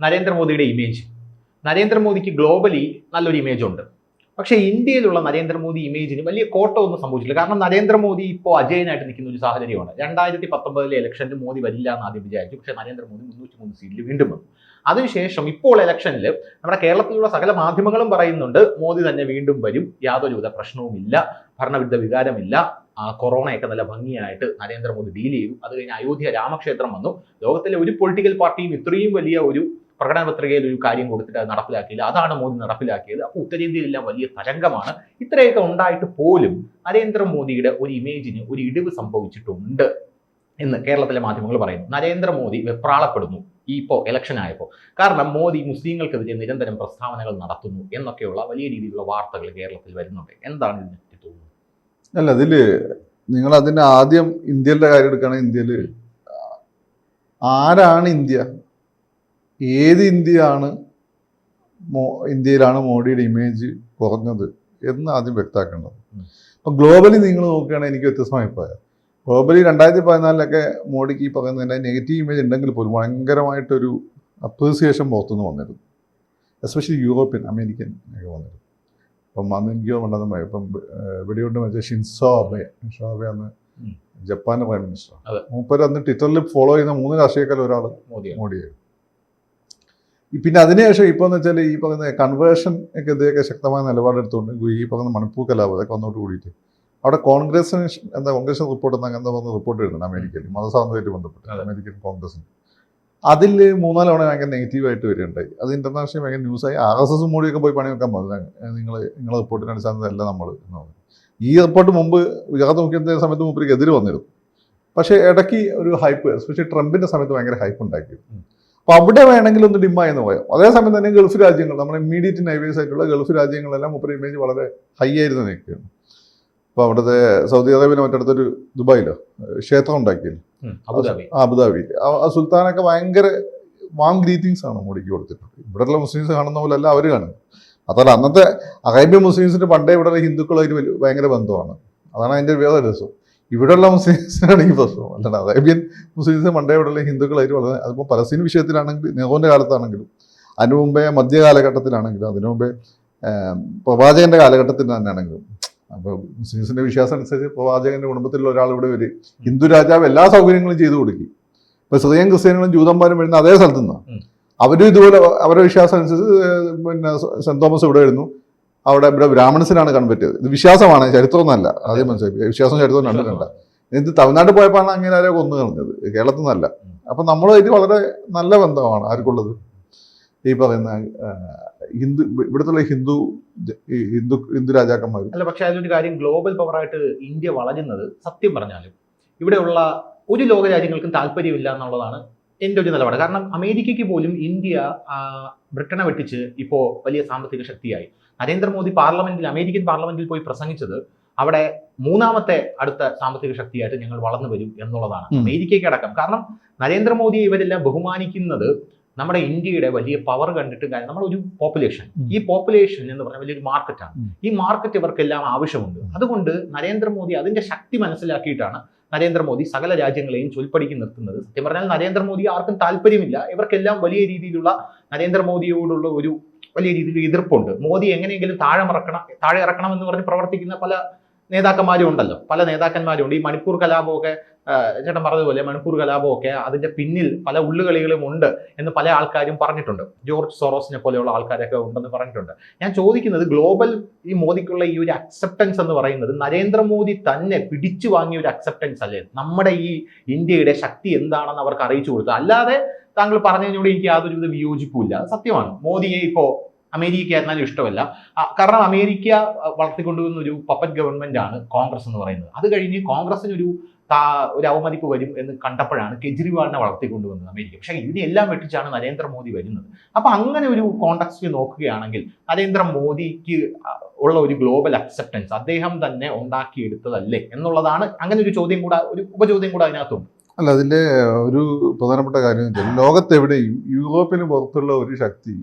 നരേന്ദ്രമോദിയുടെ ഇമേജ്. നരേന്ദ്രമോദിക്ക് ഗ്ലോബലി നല്ലൊരു ഇമേജ് ഉണ്ട്. പക്ഷേ ഇന്ത്യയിലുള്ള നരേന്ദ്രമോദി ഇമേജിന് വലിയ കോട്ടമൊന്നും സംഭവിച്ചില്ല. കാരണം നരേന്ദ്രമോദി ഇപ്പോൾ അജയനായിട്ട് നിൽക്കുന്ന ഒരു സാഹചര്യമാണ്. 2019 ഇലക്ഷനിൽ മോദി വരില്ല എന്ന് ആദ്യം വിചാരിച്ചു. പക്ഷേ നരേന്ദ്രമോദി 303 സീറ്റിൽ വീണ്ടും വന്നു. അതിനുശേഷം ഇപ്പോൾ ഇലക്ഷനിൽ നമ്മുടെ കേരളത്തിലുള്ള സകല മാധ്യമങ്ങളും പറയുന്നുണ്ട് മോദി തന്നെ വീണ്ടും വരും, യാതൊരുവിധ പ്രശ്നവുമില്ല, ഭരണവിരുദ്ധ വികാരമില്ല, കൊറോണയൊക്കെ നല്ല ഭംഗിയായിട്ട് നരേന്ദ്രമോദി ഡീൽ ചെയ്തു. അത് കഴിഞ്ഞ് അയോധ്യ രാമക്ഷേത്രം വന്നു. ലോകത്തിലെ ഒരു പൊളിറ്റിക്കൽ പാർട്ടിയും ഇത്രയും വലിയ ഒരു പ്രകടന പത്രികയിൽ ഒരു കാര്യം കൊടുത്തിട്ട് അത് നടപ്പിലാക്കിയില്ല. അതാണ് മോദി നടപ്പിലാക്കിയത്. അപ്പോൾ ഉത്തരേന്ത്യയിലെല്ലാം വലിയ തരംഗമാണ്. ഇത്രയൊക്കെ ഉണ്ടായിട്ട് പോലും നരേന്ദ്രമോദിയുടെ ഒരു ഇമേജിന് ഒരു ഇടിവ് സംഭവിച്ചിട്ടുണ്ട് എന്ന് കേരളത്തിലെ മാധ്യമങ്ങൾ പറയുന്നു. നരേന്ദ്രമോദി വെപ്രാളപ്പെടുന്നു ഇപ്പോൾ ഇലക്ഷൻ ആയപ്പോൾ. കാരണം മോദി മുസ്ലിങ്ങൾക്കെതിരെ നിരന്തരം പ്രസ്താവനകൾ നടത്തുന്നു എന്നൊക്കെയുള്ള വലിയ രീതിയിലുള്ള വാർത്തകൾ കേരളത്തിൽ വരുന്നുണ്ട്. എന്താണ് ഇതിനെപ്പറ്റി തോന്നുന്നത്? അല്ല, അതില് നിങ്ങൾ അതിന് ആദ്യം ഇന്ത്യയുടെ കാര്യം എടുക്കുകയാണെങ്കിൽ ഇന്ത്യയിൽ ആരാണ് ഇന്ത്യ, ഏത് ഇന്ത്യയിലാണ് മോഡിയുടെ ഇമേജ് കുറഞ്ഞത് എന്ന് ആദ്യം വ്യക്തമാക്കേണ്ടത്. അപ്പം ഗ്ലോബലി നിങ്ങൾ നോക്കുകയാണെങ്കിൽ എനിക്ക് വ്യത്യസ്തമായ അഭിപ്രായം. ഗ്ലോബലി 2014 മോഡിക്ക് ഈ പറയുന്നതിൻ്റെ നെഗറ്റീവ് ഇമേജ് ഉണ്ടെങ്കിൽ പോലും ഭയങ്കരമായിട്ടൊരു അപ്രീസിയേഷൻ പുറത്തുനിന്ന് വന്നിരുന്നു. എസ്പെഷ്യലി യൂറോപ്യൻ, അമേരിക്കൻ ഒക്കെ വന്നിരുന്നു. അപ്പം അന്ന് എനിക്ക് ഉണ്ടെന്ന് ഇപ്പം വെടികൊണ്ട് വെച്ചാൽ ഷിൻസോ അബെ അന്ന് ജപ്പാൻ്റെ പ്രൈം മിനിസ്റ്റർ. മൂപ്പര് അന്ന് ട്വിറ്ററിൽ ഫോളോ ചെയ്യുന്ന 3 രാഷ്ട്രീയക്കാരിൽ ഒരാൾ മോഡിയായിരുന്നു. പിന്നെ അതിനുശേഷം ഇപ്പോൾ എന്ന് വെച്ചാൽ ഈ പറയുന്ന കൺവേർഷൻ ഒക്കെ ഇതൊക്കെ ശക്തമായ നിലപാടെടുത്തുകൊണ്ട് ഈ പറയുന്ന മണിപ്പൂർ കലാപം അതൊക്കെ വന്നോട്ട് കൂടിയിട്ട് അവിടെ കോൺഗ്രസ് റിപ്പോർട്ട് എന്താ പറഞ്ഞ റിപ്പോർട്ട് വരുന്നുണ്ട് അമേരിക്കയിൽ, മതസ്വാതന്ത്ര്യമായിട്ട് ബന്ധപ്പെട്ട് അമേരിക്കൻ കോൺഗ്രസിന്. അതിൽ 3-4 തവണ ഭയങ്കര നെഗറ്റീവായിട്ട് വരികയുണ്ടായി. അത് ഇന്റർനാഷണൽ ഭയങ്കര ന്യൂസായി. RSS മോഡിയൊക്കെ പോയി പണി വെക്കാൻ പോകുന്നത് നിങ്ങളെ റിപ്പോർട്ടിന് അടിസ്ഥാനത്തിലല്ല നമ്മൾ എന്ന് പറഞ്ഞു. ഈ റിപ്പോർട്ട് മുമ്പ് ഗുജറാത്ത് മുഖ്യമന്ത്രി സമയത്ത് മൂപ്പർക്ക് എതിര് വന്നിരുന്നു. പക്ഷേ ഇടയ്ക്ക് ഒരു ഹൈപ്പ്, എസ്പെഷ്യലി ട്രംപിൻ്റെ സമയത്ത് ഭയങ്കര ഹൈപ്പ് ഉണ്ടാക്കിയിരുന്നു. അപ്പോൾ അവിടെ വേണമെങ്കിൽ ഒന്ന് ഡിമ്മായെന്ന് പറയാം. അതേസമയം തന്നെ ഗൾഫ് രാജ്യങ്ങൾ, നമ്മുടെ ഇമ്മീഡിയറ്റ് നൈബേഴ്സ് ആയിട്ടുള്ള ഗൾഫ് രാജ്യങ്ങളെല്ലാം മൂപ്പര് ഇമേജ് വളരെ ഹൈ ആയിരുന്നു നിൽക്കുകയാണ്. അപ്പോൾ അവിടുത്തെ സൗദി അറേബ്യയിലെ മറ്റടുത്തൊരു ദുബായിലോ ക്ഷേത്രം ഉണ്ടാക്കിയില്ല, അബുദാബിയിൽ ആ സുൽത്താനൊക്കെ ഭയങ്കര വാം ഗ്രീറ്റിങ്സ് ആണ് മോഡിക്ക് കൊടുത്തിട്ടുണ്ട്. ഇവിടെയുള്ള മുസ്ലിംസ് കാണുന്ന പോലെ അല്ല അവർ കാണുന്നത്. അതല്ല, അന്നത്തെ അറേബ്യൻ മുസ്ലിംസിന് പണ്ടേ ഇവിടെയുള്ള ഹിന്ദുക്കളായിട്ട് ഭയങ്കര ബന്ധമാണ്. അതാണ് അതിൻ്റെ വേറെ രസം. ഇവിടെയുള്ള മുസ്ലിംസിനാണ് ഈ പ്രശ്നം. അല്ലാണ്ട് അറേബ്യൻ മുസ്ലിംസ് പണ്ടേ ഇവിടെയുള്ള ഹിന്ദുക്കളായിട്ട് വളരെ, അതിപ്പോൾ പലസ്തീൻ വിഷയത്തിലാണെങ്കിൽ നെഹ്റുവിൻ്റെ കാലത്താണെങ്കിലും അതിനു മുമ്പേ മധ്യകാലഘട്ടത്തിലാണെങ്കിലും അതിനു മുമ്പേ പ്രവാചകൻ്റെ കാലഘട്ടത്തിൽ തന്നെയാണെങ്കിലും, അപ്പോൾ മുസ്ലിംസിൻ്റെ വിശ്വാസം അനുസരിച്ച് പ്രവാചകൻ്റെ കുടുംബത്തിലുള്ള ഒരാൾ ഇവിടെ വരും, ഹിന്ദു രാജാവ് എല്ലാ സൗകര്യങ്ങളും ചെയ്തു കൊടുക്കും. ഇപ്പോൾ സിറിയൻ ക്രിസ്ത്യാനികളും ജൂതന്മാരും വരുന്ന അതേ സ്ഥലത്തു നിന്നാണ്. അവരും ഇതുപോലെ അവരുടെ വിശ്വാസം അനുസരിച്ച് പിന്നെ സെൻറ് തോമസ് ഇവിടെ വരുന്നു, ഇവിടെ ബ്രാഹ്മണസിനാണ് കൺവെർട്ട്. ഇത് വിശ്വാസമാണ്, ചരിത്രമൊന്നുമല്ല. ആദ്യം മനസ്സിലായി, വിശ്വാസം ചരിത്രം കണ്ടിട്ടുണ്ട്. ഇത് തമിഴ്നാട്ടിൽ പോയപ്പോഴാണ് അങ്ങനെ ആരെയോ കൊന്നു കളഞ്ഞത്, കേരളത്തിൽ നിന്നല്ല. അപ്പം നമ്മളുമായിട്ട് വളരെ നല്ല ബന്ധമാണ് ആർക്കുള്ളത്, ഈ പറയുന്ന ഇവിടുത്തെ ഹിന്ദു രാജാക്കന്മാരും. അല്ല, പക്ഷെ അതിലൊരു കാര്യം, ഗ്ലോബൽ പവറായിട്ട് ഇന്ത്യ വളരുന്നത് സത്യം പറഞ്ഞാലും ഇവിടെയുള്ള ഒരു ലോക രാജ്യങ്ങൾക്കും താല്പര്യമില്ല എന്നുള്ളതാണ് എൻ്റെ ഒരു നിലപാട്. കാരണം അമേരിക്കയ്ക്ക് പോലും ഇന്ത്യ ബ്രിട്ടനെ വെട്ടിച്ച് ഇപ്പോൾ വലിയ സാമ്പത്തിക ശക്തിയായി. നരേന്ദ്രമോദി അമേരിക്കൻ പാർലമെന്റിൽ പോയി പ്രസംഗിച്ചത് അവിടെ 3ാമത്തെ അടുത്ത സാമ്പത്തിക ശക്തിയായിട്ട് ഞങ്ങൾ വളർന്നു വരും എന്നുള്ളതാണ്, അമേരിക്കയ്ക്ക് അടക്കം. കാരണം നരേന്ദ്രമോദിയെ ഇവരെല്ലാം ബഹുമാനിക്കുന്നത് നമ്മുടെ ഇന്ത്യയുടെ വലിയ പവർ കണ്ടിട്ട്. നമ്മളൊരു പോപ്പുലേഷൻ, ഈ പോപ്പുലേഷൻ എന്ന് പറഞ്ഞാൽ വലിയൊരു മാർക്കറ്റാണ്. ഈ മാർക്കറ്റ് ഇവർക്കെല്ലാം ആവശ്യമുണ്ട്. അതുകൊണ്ട് നരേന്ദ്രമോദി അതിന്റെ ശക്തി മനസ്സിലാക്കിയിട്ടാണ് നരേന്ദ്രമോദി സകല രാജ്യങ്ങളെയും ചൊൽപ്പടിക്ക് നിർത്തുന്നത്. സത്യം പറഞ്ഞാൽ നരേന്ദ്രമോദി ആർക്കും താല്പര്യമില്ല. ഇവർക്കെല്ലാം വലിയ രീതിയിലുള്ള നരേന്ദ്രമോദിയോടുള്ള ഒരു വലിയ രീതിയിൽ എതിർപ്പുണ്ട്. മോദി എങ്ങനെയെങ്കിലും താഴെ ഇറക്കണം എന്ന് പറഞ്ഞ് പ്രവർത്തിക്കുന്ന പല നേതാക്കന്മാരും ഉണ്ടല്ലോ, പല നേതാക്കന്മാരും ഉണ്ട്. ഈ മണിപ്പൂർ കലാപമൊക്കെ ചേട്ടൻ പറഞ്ഞതുപോലെ മണിപ്പൂർ കലാപമൊക്കെ അതിന്റെ പിന്നിൽ പല ഉള്ളുകളികളും ഉണ്ട് എന്ന് പല ആൾക്കാരും പറഞ്ഞിട്ടുണ്ട്. ജോർജ് സോറോസിനെ പോലെയുള്ള ആൾക്കാരൊക്കെ ഉണ്ടെന്ന് പറഞ്ഞിട്ടുണ്ട്. ഞാൻ ചോദിക്കുന്നത്, ഗ്ലോബൽ ഈ മോദിക്കുള്ള ഈ ഒരു അക്സെപ്റ്റൻസ് എന്ന് പറയുന്നത് നരേന്ദ്രമോദി തന്നെ പിടിച്ചു വാങ്ങിയ ഒരു അക്സെപ്റ്റൻസ് അല്ലേ? നമ്മുടെ ഈ ഇന്ത്യയുടെ ശക്തി എന്താണെന്ന് അവർക്ക് അറിയിച്ചു കൊടുക്കുക. അല്ലാതെ താങ്കൾ പറഞ്ഞതിനോട് എനിക്ക് യാതൊരുവിധ വിയോജിപ്പുമില്ല. സത്യമാണ്, മോദിയെ ഇപ്പോൾ അമേരിക്കയായിരുന്നാലും ഇഷ്ടമല്ല. കാരണം അമേരിക്ക വളർത്തിക്കൊണ്ടുവന്ന ഒരു പപ്പറ്റ് ഗവൺമെന്റ് ആണ് കോൺഗ്രസ് എന്ന് പറയുന്നത്. അത് കഴിഞ്ഞ് കോൺഗ്രസിന് ഒരു അവമതിപ്പ് വരും എന്ന് കണ്ടപ്പോഴാണ് കെജ്രിവാളിനെ വളർത്തിക്കൊണ്ടുവന്നത് അമേരിക്ക. പക്ഷേ ഇതിനെല്ലാം വെട്ടിച്ചാണ് നരേന്ദ്രമോദി വരുന്നത്. അപ്പൊ അങ്ങനെ ഒരു കോണ്ടെക്സ്റ്റ് നോക്കുകയാണെങ്കിൽ നരേന്ദ്രമോദിക്ക് ഉള്ള ഒരു ഗ്ലോബൽ അക്സെപ്റ്റൻസ് അദ്ദേഹം തന്നെ ഉണ്ടാക്കിയെടുത്തതല്ലേ എന്നുള്ളതാണ്. അങ്ങനെ ഒരു ചോദ്യം കൂടെ, ഒരു ഉപചോദ്യം കൂടെ അതിനകത്തുണ്ട്. അല്ല, അതിൻ്റെ ഒരു പ്രധാനപ്പെട്ട കാര്യം ലോകത്തെവിടെയും യൂറോപ്പിന് പുറത്തുള്ള ഒരു ശക്തി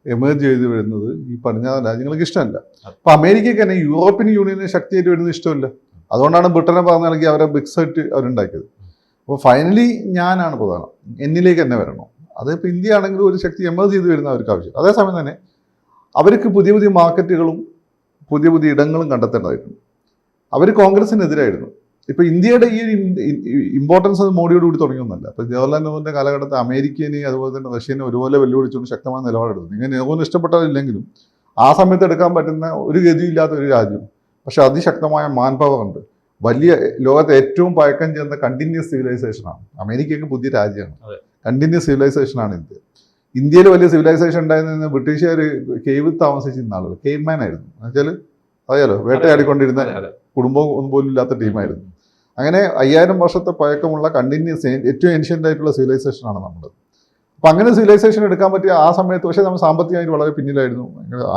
എമേർജ് ചെയ്ത് വരുന്നത് ഈ പടിഞ്ഞാറൻ രാജ്യങ്ങൾക്ക് ഇഷ്ടമല്ല. അപ്പൊ അമേരിക്കയ്ക്ക് തന്നെ യൂറോപ്യൻ യൂണിയന് ശക്തിയായിട്ട് വരുന്നത് ഇഷ്ടമല്ല. അതുകൊണ്ടാണ് ബ്രിട്ടനെ പറഞ്ഞ നൽകി അവരെ ബ്രിക്സ് ആയിട്ട് അവരുണ്ടാക്കിയത്. അപ്പോൾ ഫൈനലി ഞാനാണ് പ്രധാനം, എന്നിലേക്ക് തന്നെ വരണം. അതിപ്പോൾ ഇന്ത്യ ആണെങ്കിലും ഒരു ശക്തി എമേർജ് ചെയ്ത് വരുന്ന അവർക്ക് ആവശ്യം. അതേസമയം തന്നെ അവർക്ക് പുതിയ പുതിയ മാർക്കറ്റുകളും പുതിയ പുതിയ ഇടങ്ങളും കണ്ടെത്തേണ്ടതായിട്ടുണ്ട്. അവർ കോൺഗ്രസിനെതിരായിരുന്നു. ഇപ്പോൾ ഇന്ത്യയുടെ ഈ ഒരു ഇമ്പോർട്ടൻസ് മോഡിയോട് കൂടി തുടങ്ങിയൊന്നുമല്ല. ഇപ്പോൾ ജവഹർലാൽ നെഹ്റുവിൻ്റെ കാലഘട്ടത്തിൽ അമേരിക്കനെയും അതുപോലെ തന്നെ റഷ്യനെ ഒരുപോലെ വെല്ലുവിളിച്ചുകൊണ്ട് ശക്തമായ നിലപാടെടുത്തു. നിങ്ങൾ നെഹ്റുവിന് ഇഷ്ടപ്പെട്ടതില്ലെങ്കിലും ആ സമയത്ത് എടുക്കാൻ പറ്റുന്ന ഒരു ഗതിയില്ലാത്ത ഒരു രാജ്യം, പക്ഷെ അതിശക്തമായ മാൻ പവർ ഉണ്ട്. വലിയ ലോകത്തെ ഏറ്റവും പഴക്കം ചെന്ന കണ്ടിന്യൂസ് സിവിലൈസേഷനാണ്. അമേരിക്കയ്ക്ക് പുതിയ രാജ്യമാണ്. കണ്ടിന്യൂസ് സിവിലൈസേഷനാണ് ഇന്ത്യ. ഇന്ത്യയിൽ വലിയ സിവിലൈസേഷൻ ഉണ്ടായിരുന്ന ബ്രിട്ടീഷുകാർ കേവിൽ താമസിച്ചിരുന്ന ആളുകൾ, കേവ് മാൻ ആയിരുന്നു. എന്നുവെച്ചാൽ അറിയാലോ, വേട്ടയാടിക്കൊണ്ടിരുന്ന കുടുംബം ഒന്നും പോലും ഇല്ലാത്ത ടീമായിരുന്നു. അങ്ങനെ 5000 വർഷത്തെ പഴക്കമുള്ള കണ്ടിന്യൂസ് ഏറ്റവും ഏൻഷ്യൻ്റ് ആയിട്ടുള്ള സിവിലൈസേഷനാണ് നമ്മുടെ. അപ്പം അങ്ങനെ സിവിലൈസേഷൻ എടുക്കാൻ പറ്റിയ ആ സമയത്ത്, പക്ഷേ നമ്മൾ സാമ്പത്തികമായിട്ട് വളരെ പിന്നിലായിരുന്നു,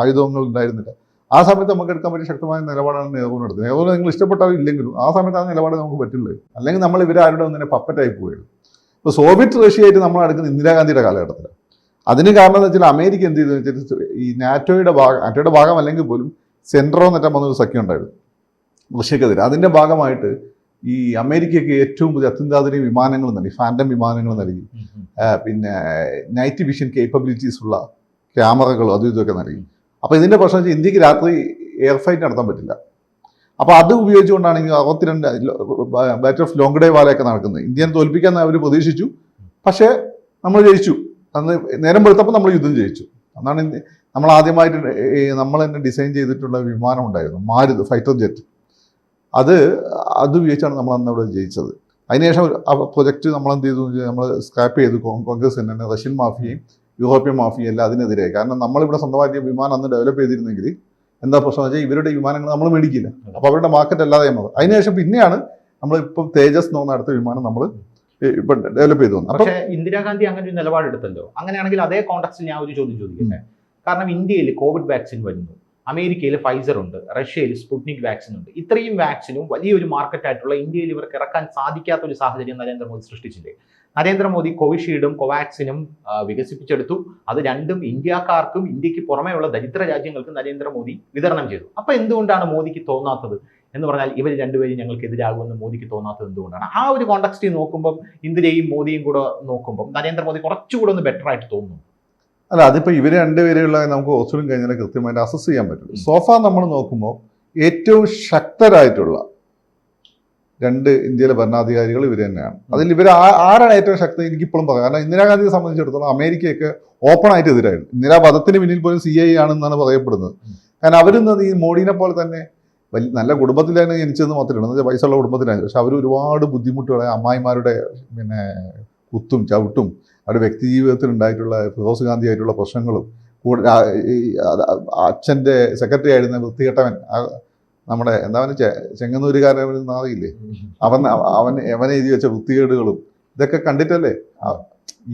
ആയുധങ്ങൾ ഉണ്ടായിരുന്നില്ല. ആ സമയത്ത് നമുക്ക് എടുക്കാൻ പറ്റിയ ശക്തമായ നിലപാടാണ് നെഹ്റുവിനെടുത്തത്. നെഹ്റുവിനെ നിങ്ങൾ ഇഷ്ടപ്പെട്ടാലും ഇല്ലെങ്കിലും ആ സമയത്ത് ആ നിലപാട് നമുക്ക് പറ്റില്ല. അല്ലെങ്കിൽ നമ്മൾ ഇവരാരുടെ ഒന്നിനെ പപ്പറ്റായി പോയിരുന്നു. ഇപ്പോൾ സോവിയറ്റ് റഷ്യയായിട്ട് നമ്മൾ എടുക്കുന്നത് ഇന്ദിരാഗാന്ധിയുടെ കാലഘട്ടത്തിലാണ്. അതിന് കാരണം എന്ന് വെച്ചാൽ അമേരിക്ക എന്ത് ചെയ്തെന്ന് വെച്ചാൽ ഈ നാറ്റോയുടെ ഭാഗം അല്ലെങ്കിൽ പോലും സെൻട്രോ എന്നൊക്കെ വന്നൊരു സഖ്യം ഉണ്ടായിരുന്നു റഷ്യക്കെതിരെ. അതിൻ്റെ ഭാഗമായിട്ട് ഈ അമേരിക്കയ്ക്ക് ഏറ്റവും പുതിയ അത്യന്താധുനിക വിമാനങ്ങൾ നൽകി, ഫാൻറ്റം വിമാനങ്ങൾ നൽകി, പിന്നെ നൈറ്റ് വിഷൻ കേപ്പബിലിറ്റീസ് ഉള്ള ക്യാമറകളും അതും ഇതൊക്കെ നൽകി. അപ്പോൾ ഇതിൻ്റെ പ്രശ്നം വെച്ചാൽ ഇന്ത്യക്ക് രാത്രി എയർ ഫ്ലൈറ്റ് നടത്താൻ പറ്റില്ല. അപ്പോൾ അത് ഉപയോഗിച്ചുകൊണ്ടാണെങ്കിൽ 62 ബാറ്റർ ഓഫ് ലോങ് ഡേ വാലയൊക്കെ നടക്കുന്നത്. ഇന്ത്യനെ തോൽപ്പിക്കാൻ അവർ പ്രതീക്ഷിച്ചു, പക്ഷേ നമ്മൾ ജയിച്ചു. അന്ന് നേരം വെളുത്തപ്പോൾ നമ്മൾ യുദ്ധം ജയിച്ചു. അന്നാണ് നമ്മൾ ആദ്യമായിട്ട് നമ്മൾ തന്നെ ഡിസൈൻ ചെയ്തിട്ടുള്ള വിമാനം ഉണ്ടായിരുന്നു, മാരുത് ഫൈറ്റർ ജെറ്റ്. അത് ഉപയോഗിച്ചാണ് നമ്മൾ അന്ന് അവിടെ ജയിച്ചത്. അതിനുശേഷം ആ പ്രൊജക്റ്റ് നമ്മൾ എന്ത് ചെയ്തു, നമ്മൾ സ്ക്രാപ്പ് ചെയ്തു. കോൺഗ്രസ് തന്നെ റഷ്യൻ മാഫിയയും യൂറോപ്യൻ മാഫിയയും എല്ലാം അതിനെതിരെ. കാരണം നമ്മളിവിടെ സ്വന്തമായിട്ട് വിമാനം അന്ന് ഡെവലപ്പ് ചെയ്തിരുന്നെങ്കിൽ എന്താ പ്രശ്നം വെച്ചാൽ ഇവരുടെ വിമാനങ്ങൾ നമ്മൾ മേടിക്കില്ല. അപ്പോൾ അവരുടെ മാർക്കറ്റ് അല്ലാതെ മാറും. അതിനുശേഷം പിന്നെയാണ് നമ്മളിപ്പം തേജസ് എന്ന് പറഞ്ഞ അടുത്ത വിമാനം നമ്മൾ ഇപ്പം ഡെവലപ്പ് ചെയ്തു വന്നത്. പക്ഷേ ഇന്ദിരാഗാന്ധി അങ്ങനെ ഒരു നിലപാടെടുത്തല്ലോ. അങ്ങനെയാണെങ്കിൽ അതേ കോൺടെക്സ്റ്റിൽ ഞാൻ ഒരു ചോദ്യം ചോദിക്കട്ടെ. കാരണം ഇന്ത്യയിൽ കോവിഡ് വാക്സിൻ വരുന്നു, അമേരിക്കയിൽ ഫൈസർ ഉണ്ട്, റഷ്യയിൽ സ്പുട്നിക് വാക്സിൻ ഉണ്ട്. ഇത്രയും വാക്സിനും വലിയൊരു മാർക്കറ്റായിട്ടുള്ള ഇന്ത്യയിൽ ഇവർക്ക് ഇറക്കാൻ സാധിക്കാത്ത ഒരു സാഹചര്യം നരേന്ദ്രമോദി സൃഷ്ടിച്ചില്ലേ? നരേന്ദ്രമോദി കോവിഷീൽഡും കോവാക്സിനും വികസിപ്പിച്ചെടുത്തു. അത് രണ്ടും ഇന്ത്യക്കാർക്കും ഇന്ത്യക്ക് പുറമെയുള്ള ദരിദ്ര രാജ്യങ്ങൾക്കും നരേന്ദ്രമോദി വിതരണം ചെയ്തു. അപ്പോൾ എന്തുകൊണ്ടാണ് മോദിക്ക് തോന്നാത്തത് എന്ന് പറഞ്ഞാൽ ഇവർ രണ്ടുപേരും ഞങ്ങൾക്ക് എതിരാകുമെന്ന് മോദിക്ക് തോന്നാത്തത് എന്തുകൊണ്ടാണ്? ആ ഒരു കോണ്ടെക്സ്റ്റിൽ നോക്കുമ്പം ഇന്ദിരയും മോദിയും കൂടെ നോക്കുമ്പം നരേന്ദ്രമോദി കുറച്ചുകൂടെ ഒന്ന് ബെറ്റർ ആയിട്ട് തോന്നുന്നു. അല്ല, അതിപ്പോൾ ഇവർ രണ്ടുപേരെയുള്ള നമുക്ക് കുറച്ചുകൂടി കഴിഞ്ഞാൽ കൃത്യമായിട്ട് അസസ് ചെയ്യാൻ പറ്റും. സോഫാ നമ്മൾ നോക്കുമ്പോൾ ഏറ്റവും ശക്തരായിട്ടുള്ള 2 ഇന്ത്യയിലെ ഭരണാധികാരികൾ ഇവർ തന്നെയാണ്. അതിൽ ഇവർ ആരാണ് ഏറ്റവും ശക്തി എനിക്കിപ്പോഴും പറയാം. കാരണം ഇന്ദിരാഗാന്ധിയെ സംബന്ധിച്ചിടത്തോളം അമേരിക്കയൊക്കെ ഓപ്പൺ ആയിട്ട് എതിരായിരുന്നു. ഇന്ദിരാ വധത്തിന് പിന്നിൽ പോലും CIA ആണെന്നാണ് പറയപ്പെടുന്നത്. കാരണം അവരിന്നത് ഈ മോഡിനെ പോലെ തന്നെ നല്ല കുടുംബത്തിലാണ് ജനിച്ചതെന്ന് മാത്രമേ ഉള്ളൂ, പൈസ ഉള്ള കുടുംബത്തിലാണ്. പക്ഷെ അവർ ഒരുപാട് ബുദ്ധിമുട്ടുകളെ അമ്മായിമാരുടെ പിന്നെ കുത്തും ചവിട്ടും അവരുടെ വ്യക്തി ജീവിതത്തിൽ ഉണ്ടായിട്ടുള്ള ഫിറോസ് ഗാന്ധി ആയിട്ടുള്ള പ്രശ്നങ്ങളും അച്ഛൻ്റെ സെക്രട്ടറി ആയിരുന്ന വൃത്തികെട്ടവൻ നമ്മുടെ എന്താ ചെങ്ങന്നൂരുകാരൻ അറിയില്ലേ, അവനെ എഴുതി വെച്ച വൃത്തികേടുകളും ഇതൊക്കെ കണ്ടിട്ടല്ലേ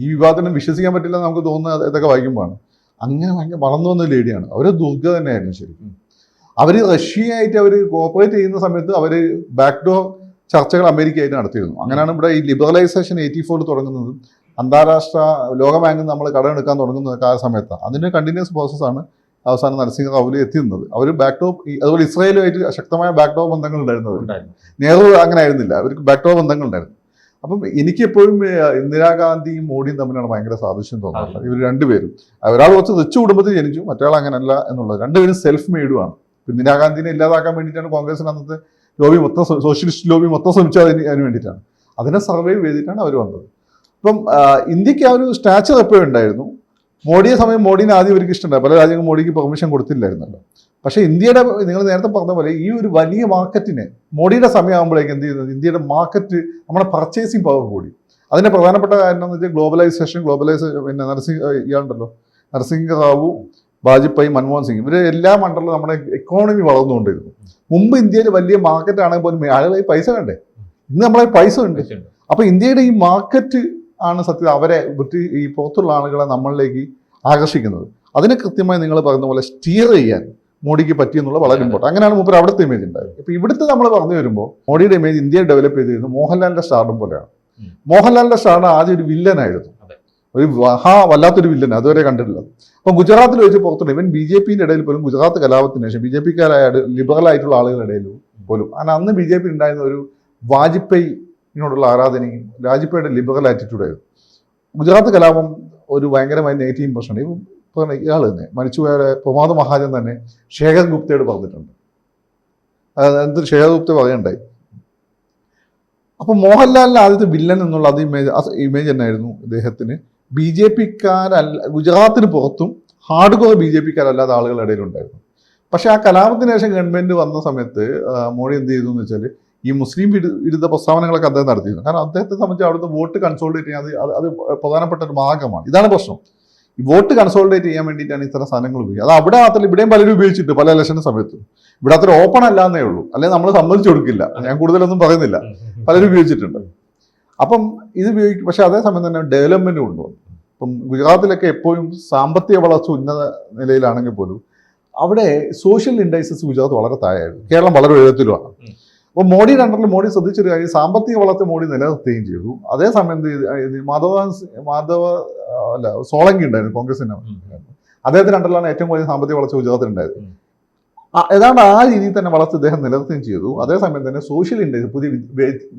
ഈ വിവാദത്തിനും വിശ്വസിക്കാൻ പറ്റില്ല നമുക്ക് തോന്നുന്നത്. ഇതൊക്കെ വായിക്കുമ്പോഴാണ് അങ്ങനെ ഭയങ്കര വളർന്നു വന്ന ലേഡിയാണ്. അവർ ദുർഗ തന്നെയായിരുന്നു ശരിക്കും. അവർ റഷ്യയായിട്ട് അവർ കോപ്പറേറ്റ് ചെയ്യുന്ന സമയത്ത് അവർ ബാക്ക്ഡോർ ചർച്ചകൾ അമേരിക്കയായിട്ട് നടത്തിയിരുന്നു. അങ്ങനെയാണ് ഇവിടെ ഈ ലിബറലൈസേഷൻ 84 തുടങ്ങുന്നതും അന്താരാഷ്ട്ര ലോകബാങ്കിൽ നമ്മൾ കടമെടുക്കാൻ തുടങ്ങുന്നതൊക്കെ ആ സമയത്താണ്. അതിൻ്റെ കണ്ടിന്യൂസ് പ്രോസസ്സാണ് അവസാനം നരസിംഹ റാവുവിൽ എത്തിയിരുന്നത്. അവർ ബാക്ക്ഡോർ, അതുപോലെ ഇസ്രായേലുമായിട്ട് ശക്തമായ ബാക്ക്ഡോർ ബന്ധങ്ങൾ ഉണ്ടായിരുന്നത്. നെഹ്റു അങ്ങനെ ആയിരുന്നില്ല, അവർക്ക് ബാക്ക്ഡോർ ബന്ധങ്ങൾ ഉണ്ടായിരുന്നു. അപ്പം എനിക്കെപ്പോഴും ഇന്ദിരാഗാന്ധിയും മോഡിയും തമ്മിലാണ് ഭയങ്കര സാദൃശ്യം തോന്നാറുള്ളത്. ഇവർ രണ്ടുപേരും, ഒരാൾ കുറച്ച് റിച്ച് കുടുംബത്തിൽ ജനിച്ചു, മറ്റൊരാൾ അങ്ങനെയല്ല എന്നുള്ളത്. രണ്ടുപേരും സെൽഫ് മെയ്ഡുമാണ്. ഇന്ദിരാഗാന്ധിനെ ഇല്ലാതാക്കാൻ വേണ്ടിയിട്ടാണ് കോൺഗ്രസിന് അന്നത്തെ ലോബി മൊത്തം, സോഷ്യലിസ്റ്റ് ലോബി മൊത്തം ശ്രമിച്ചത് അതിന് വേണ്ടിയിട്ടാണ്. അതിനെ സർവൈവ് ചെയ്തിട്ടാണ് അവർ വന്നത്. അപ്പം ഇന്ത്യക്ക് ആ ഒരു സ്റ്റാച്ചർ എപ്പോഴും ഉണ്ടായിരുന്നു. മോഡിയെ സമയം മോഡിനെ ആദ്യം അവർക്ക് ഇഷ്ടമുണ്ടായി. പല രാജ്യങ്ങളും മോഡിക്ക് പെർമിഷൻ കൊടുത്തില്ലായിരുന്നല്ലോ. പക്ഷേ ഇന്ത്യയുടെ, നിങ്ങൾ നേരത്തെ പറഞ്ഞ പോലെ ഈ ഒരു വലിയ മാർക്കറ്റിന് മോഡിയുടെ സമയമാകുമ്പോഴേക്കും എന്ത് ചെയ്യുന്നത്, ഇന്ത്യയുടെ മാർക്കറ്റ് നമ്മുടെ പർച്ചേസിങ് പവർ കൂടി. അതിൻ്റെ പ്രധാനപ്പെട്ട കാരണം എന്ന് വെച്ചാൽ ഗ്ലോബലൈസേഷൻ പിന്നെ ഇയാളുണ്ടല്ലോ നരസിംഹ റാവു, വാജ്പേയി, മൻമോഹൻ സിംഗ്, ഇവർ എല്ലാ മണ്ഡലവും നമ്മുടെ എക്കോണമി വളർന്നുകൊണ്ടിരുന്നു. മുമ്പ് ഇന്ത്യയിൽ വലിയ മാർക്കറ്റ് ആണെങ്കിൽ പോലും ആളുകൾ പൈസ വേണ്ടേ? ഇന്ന് നമ്മളെ പൈസ ഉണ്ട്. അപ്പോൾ ഇന്ത്യയുടെ ഈ മാർക്കറ്റ് ആണ് സത്യം അവരെ ഈ പുറത്തുള്ള ആളുകളെ നമ്മളിലേക്ക് ആകർഷിക്കുന്നത്. അതിനെ കൃത്യമായി നിങ്ങൾ പറയുന്ന പോലെ സ്റ്റീർ ചെയ്യാൻ മോഡിക്ക് പറ്റിയെന്നുള്ള വളരെ ഇമ്പോർട്ടൻ്റ്. അങ്ങനെയാണ് മൂപ്പർ അവിടുത്തെ ഇമേജ് ഉണ്ടായത്. ഇപ്പോൾ ഇവിടുത്തെ നമ്മൾ പറഞ്ഞു വരുമ്പോൾ മോഡിയുടെ ഇമേജ് ഇന്ത്യയിൽ ഡെവലപ്പ് ചെയ്തിരുന്നത് മോഹൻലാലിൻ്റെ സ്റ്റാർഡം പോലെയാണ്. മോഹൻലാലിൻ്റെ സ്റ്റാർഡം ആദ്യം ഒരു വില്ലനായിരുന്നു, ഒരു വല്ലാത്തൊരു വില്ലൻ, അതുവരെ കണ്ടിട്ടുള്ളത്. അപ്പം ഗുജറാത്തിൽ വെച്ച് പുറത്തുണ്ട്. ഇവൻ BJPയുടെ ഇടയിൽ പോലും ഗുജറാത്ത് കലാപത്തിന് ശേഷം BJPക്കാരായ ലിബറൽ ആയിട്ടുള്ള ആളുകളുടെ ഇടയിൽ പോലും അന്ന് BJP ഉണ്ടായിരുന്ന ഒരു വാജ്പേയിനോടുള്ള ആരാധനയും വാജ്പേയിയുടെ ലിബറൽ ആറ്റിറ്റ്യൂഡായിരുന്നു. ഗുജറാത്ത് കലാപം ഒരു ഭയങ്കരമായ നെഗറ്റീവ് ഇംപ്രഷനാണ്. ഇപ്പോൾ ഇയാൾ തന്നെ മരിച്ചുപോയ പ്രമാദ് മഹാജൻ തന്നെ ശേഖർ ഗുപ്തയോട് പറഞ്ഞിട്ടുണ്ട്. എന്തൊരു ശേഖർ ഗുപ്ത പറയണ്ടായി. അപ്പോൾ മോഹൻലാലിന് ആദ്യത്തെ വില്ലൻ എന്നുള്ള അത് ഇമേജ് തന്നെയായിരുന്നു ഇദ്ദേഹത്തിന്. BJP-ക്കാരല്ല, ഗുജറാത്തിന് പുറത്തും ഹാർഡ് കോർ BJP-ക്കാരല്ലാത്ത ആളുകളുടെ ഇടയിലുണ്ടായിരുന്നു. പക്ഷേ ആ കലാപത്തിന് ശേഷം ഗവൺമെന്റ് വന്ന സമയത്ത് മോഡി എന്ത് ചെയ്തു എന്ന് വെച്ചാൽ ഈ മുസ്ലിം വിരുദ്ധ പ്രസ്താവനകളൊക്കെ അദ്ദേഹം നടത്തിയിരുന്നു. കാരണം അദ്ദേഹത്തെ സംബന്ധിച്ച് അവിടുത്തെ വോട്ട് കൺസോളിഡേറ്റ് ചെയ്യാൻ അത് പ്രധാനപ്പെട്ട ഒരു മാർഗമാണ്. ഇതാണ് പ്രശ്നം. ഈ വോട്ട് കൺസോളിഡേറ്റ് ചെയ്യാൻ വേണ്ടിയിട്ടാണ് ഇത്തരം സാധനങ്ങൾ ഉപയോഗിക്കുക. അത് അവിടെ മാത്രമല്ല, ഇവിടെയും പലരും ഉപയോഗിച്ചിട്ട് പല ഇലക്ഷൻ സമയത്തും. ഇവിടെ അത്ര ഓപ്പൺ അല്ലാന്നേ ഉള്ളൂ, അല്ലെങ്കിൽ നമ്മൾ സമ്മതിച്ചു കൊടുക്കില്ല. ഞാൻ കൂടുതലൊന്നും പറയുന്നില്ല, പലരും ഉപയോഗിച്ചിട്ടുണ്ട്. അപ്പം ഇത് ഉപയോഗിക്കും. പക്ഷെ അതേസമയം തന്നെ ഡെവലപ്മെന്റ് കൊണ്ടുവന്നു. ഇപ്പം ഗുജറാത്തിലൊക്കെ എപ്പോഴും സാമ്പത്തിക വളർച്ച ഉന്നത നിലയിലാണെങ്കിൽ പോലും അവിടെ സോഷ്യൽ ഇൻഡൈസസ് ഗുജറാത്ത് വളരെ താഴെയായിരുന്നു. കേരളം വളരെ ഉയരത്തിലുമാണ്. അപ്പോൾ മോഡിയുടെ അണ്ടറിൽ മോഡി ശ്രദ്ധിച്ചൊരു കാര്യം, സാമ്പത്തിക വളർച്ച മോഡി നിലനിർത്തുകയും ചെയ്തു. അതേസമയം സോളങ്കി ഉണ്ടായിരുന്നു, കോൺഗ്രസിന്റെ. അദ്ദേഹത്തിന്റെ അണ്ടറിലാണ് ഏറ്റവും കൂടുതൽ സാമ്പത്തിക വളർച്ച ഗുജറാത്തിലുണ്ടായത്. ഏതാണ്ട് ആ രീതിയിൽ തന്നെ വളർച്ച അദ്ദേഹം നിലനിർത്തുകയും ചെയ്തു. അതേസമയം തന്നെ സോഷ്യൽ ഇൻഡൈസ്, പുതിയ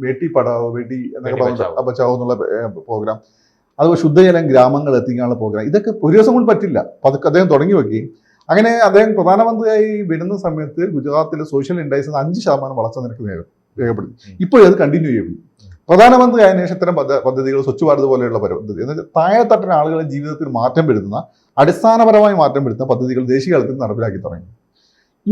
ബേട്ടി പഠാവോ ബേട്ടി എന്നൊക്കെ പറഞ്ഞ ബച്ചാവോ എന്നുള്ള പ്രോഗ്രാം, അതുപോലെ ശുദ്ധജലം ഗ്രാമങ്ങൾ എത്തിക്കാനുള്ള പ്രോഗ്രാം, ഇതൊക്കെ ഒരു ദിവസം കൊണ്ട് പറ്റില്ല. പതുക്കെ അദ്ദേഹം തുടങ്ങി വെക്കുകയും അങ്ങനെ അദ്ദേഹം പ്രധാനമന്ത്രിയായി വരുന്ന സമയത്ത് ഗുജറാത്തിലെ സോഷ്യൽ ഇൻഡൈസിൽ 5% വളർച്ച നിരക്ക് രേഖപ്പെടുത്തി. ഇപ്പോഴും അത് കണ്ടിന്യൂ ചെയ്യും. പ്രധാനമന്ത്രി ആയതിനു ശേഷം ഇത്തരം പദ്ധതികൾ, സ്വച്ഛ് ഭാരത് പോലെയുള്ള പദ്ധതി, എന്നാൽ താഴെത്തട്ടിന് ആളുകളുടെ ജീവിതത്തിൽ മാറ്റം വരുത്തുന്ന, അടിസ്ഥാനപരമായി മാറ്റം വരുത്തുന്ന പദ്ധതികൾ ദേശീയ തലത്തിൽ നടപ്പിലാക്കി തുടങ്ങി.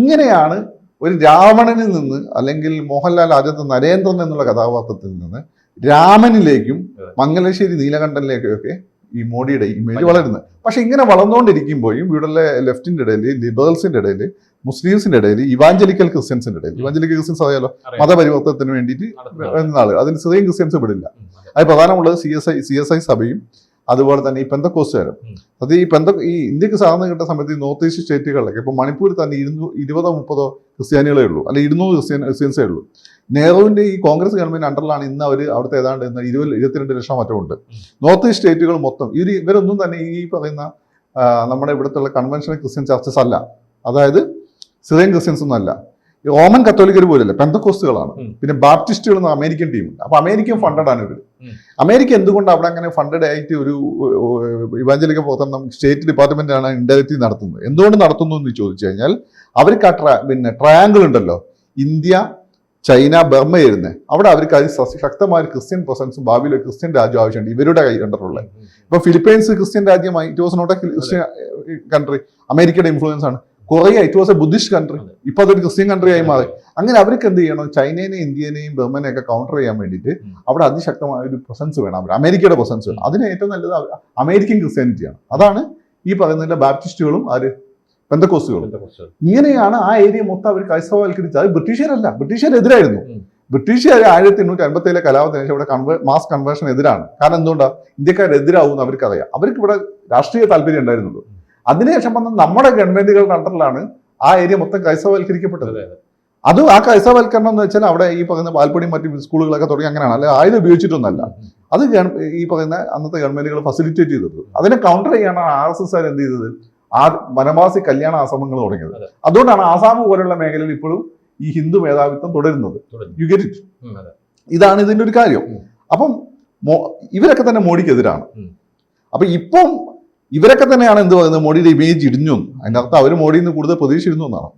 ഇങ്ങനെയാണ് ഒരു രാവണനിൽ നിന്ന്, അല്ലെങ്കിൽ മോഹൻലാൽ ആദ്യത്തെ നരേന്ദ്രൻ എന്നുള്ള കഥാപാത്രത്തിൽ നിന്ന് രാമനിലേക്കും മംഗലശ്ശേരി നീലകണ്ഠനിലേക്കൊക്കെ ഈ മോഡിയുടെ ഇമേജ് വളരുന്നത്. പക്ഷെ ഇങ്ങനെ വളർന്നുകൊണ്ടിരിക്കുമ്പോഴും ഇവിടെയുള്ള ലെഫ്റ്റിന്റെ ഇടയിൽ, ലിബറൽസിന്റെ ഇടയിൽ, മുസ്ലിംസിന്റെ ഇടയിൽ, ഇവാഞ്ചലിക്കൽ ക്രിസ്ത്യൻസിന്റെ ഇടയിൽ, ഇവാഞ്ചലിക്കൽ ക്രിസ്ത്യൻസ് അറിയാലോ, മതപരിവർത്തനത്തിന് വേണ്ടിയിട്ട് വരുന്ന ആളുകൾ, അതിൽ സിറിയൻ ക്രിസ്ത്യൻസ് പെടില്ല. അത് പ്രധാനമുള്ളത് CSI സഭയും അതുപോലെ തന്നെ ഈ പെന്തക്കോസ്റ്റുകാരും. അത് ഈ ഇന്ത്യക്ക് സ്വാതന്ത്ര്യം കിട്ടുന്ന സമയത്ത് ഈ നോർത്ത് ഈസ്റ്റ് സ്റ്റേറ്റുകളിലൊക്കെ ഇപ്പൊ മണിപ്പൂരിൽ തന്നെ 20-30 ക്രിസ്ത്യാനികളേ ഉള്ളൂ, അല്ലെങ്കിൽ 200 ക്രിസ്ത്യൻസേ ഉള്ളൂ. നെഹ്റുവിന്റെ ഈ കോൺഗ്രസ് ഗവൺമെന്റ് അണ്ടറിലാണ് ഇന്ന് അവർ അവിടുത്തെ ഏതാണ്ട് 22 ലക്ഷം മറ്റുണ്ട്. നോർത്ത് ഈസ്റ്റ് സ്റ്റേറ്റുകൾ മൊത്തം ഇവരൊന്നും തന്നെ ഈ പറയുന്ന നമ്മുടെ ഇവിടുത്തെ കൺവെൻഷണൽ ക്രിസ്ത്യൻ ചർച്ചസ് അല്ല, അതായത് സിറിയൻ ക്രിസ്ത്യൻസ് ഒന്നും അല്ല, റോമൻ കത്തോലിക്കർ പോലല്ലേ, പെന്തക്കോസ്റ്റുകളാണ്. പിന്നെ ബാപ്റ്റിസ്റ്റുകൾ എന്ന അമേരിക്കൻ ടീമുണ്ട്. അപ്പൊ അമേരിക്കൻ ഫണ്ടഡ് ആണ് ഇവർ. അമേരിക്ക എന്തുകൊണ്ട് അവിടെ അങ്ങനെ ഫണ്ടഡ് ആയിട്ട് ഒരു ഇവാഞ്ചലിക്കൽ പ്രവർത്തനം സ്റ്റേറ്റ് ഡിപ്പാർട്ട്മെന്റ് ആണ് ഇൻഡയറക്റ്റ്ലി നടത്തുന്നത്? എന്തുകൊണ്ട് നടത്തുന്നു എന്ന് ചോദിച്ചു കഴിഞ്ഞാൽ, അവർക്ക് പിന്നെ ട്രയാങ്കിൾ ഉണ്ടല്ലോ, ഇന്ത്യ, ചൈന, ബർമ്മ ഇരുന്ന്, അവിടെ അവർക്ക് ശക്തമായ ക്രിസ്ത്യൻ പ്രസൻസും ഭാവിയിലെ ക്രിസ്ത്യൻ രാജ്യം ആവശ്യമുണ്ട് ഇവരുടെ കൈ കണ്ടിട്ടുള്ളത്. ഇപ്പൊ ഫിലിപ്പൈൻസ് ക്രിസ്ത്യൻ രാജ്യമായി, it was not a Christian country, അമേരിക്കയുടെ ഇൻഫ്ലുവൻസ് ആണ്. Korea, it was a Buddhist country, ഇപ്പൊ അതൊരു ക്രിസ്ത്യൻ കൺട്രി ആയി മാറി. അങ്ങനെ അവർക്ക് എന്ത് ചെയ്യണം, ചൈനയെയും ഇന്ത്യനെയും ബർമ്മനെയൊക്കെ കൗണ്ടർ ചെയ്യാൻ വേണ്ടിയിട്ട് അവിടെ അതിശക്തമായ ഒരു പ്രസൻസ് വേണം, അവർ അമേരിക്കയുടെ പ്രസൻസ് വേണം. അതിന് ഏറ്റവും നല്ലത് അമേരിക്കൻ ക്രിസ്ത്യാനിറ്റിയാണ്. അതാണ് ഈ പറയുന്ന ബാപ്റ്റിസ്റ്റുകളും പെന്തക്കോസ്റ്റുകളും. ഇങ്ങനെയാണ് ആ ഏരിയ മൊത്തം അവർ ക്രൈസ്തവവൽക്കരിച്ചത്. അത് ബ്രിട്ടീഷുകാരല്ല, ബ്രിട്ടീഷുകാരെതിരായിരുന്നു. ബ്രിട്ടീഷുകാർ 1857 കലാപത്തിന് ശേഷം ഇവിടെ മാസ് കൺവേർഷൻ എതിരാണ്. കാരണം എന്തുകൊണ്ടാണ്? ഇന്ത്യക്കാരെതിരാവും അവർക്കറിയാം. അവർക്ക് ഇവിടെ രാഷ്ട്രീയ താല്പര്യം ഉണ്ടായിരുന്നുള്ളൂ. അതിനുശേഷം വന്ന നമ്മുടെ ഗവൺമെന്റുകളുടെ അണ്ടറിലാണ് ആ ഏരിയ മൊത്തം ക്രൈസ്തവവൽക്കരിക്കപ്പെട്ടത്. അത് ആ ക്രൈസ്തവവൽക്കരണം എന്ന് വെച്ചാൽ അവിടെ ഈ പറയുന്ന പാൽപ്പൊടിയും മറ്റു സ്കൂളുകളൊക്കെ തുടങ്ങി അങ്ങനെയാണ്, അല്ലെ ആയുധം ഉപയോഗിച്ചിട്ടൊന്നല്ല. അത് ഈ പറയുന്ന അന്നത്തെ ഗവൺമെന്റുകൾ ഫെസിലിറ്റേറ്റ് ചെയ്തത്. അതിനെ കൗണ്ടർ ചെയ്യാനാണ് RSS എന്ത് ചെയ്തത്, വനവാസി കല്യാണ ആശ്രമങ്ങൾ തുടങ്ങിയത്. അതുകൊണ്ടാണ് ആസാം പോലുള്ള മേഖലയിൽ ഇപ്പോഴും ഈ ഹിന്ദു മേധാവിത്വം തുടരുന്നത്. You get it? ഇതാണ് ഇതിന്റെ ഒരു കാര്യം. അപ്പം ഇവരൊക്കെ തന്നെ മോഡിക്കെതിരാണ്. അപ്പൊ ഇപ്പം ഇവരൊക്കെ തന്നെയാണ് എന്ത് പറയുന്നത്, മോഡിയുടെ ഇമേജ് ഇടിഞ്ഞു. അതിന്റെ അർത്ഥം അവർ മോഡിയിൽ നിന്ന് കൂടുതൽ പ്രതീക്ഷിച്ചിരുന്നു എന്നാണ്.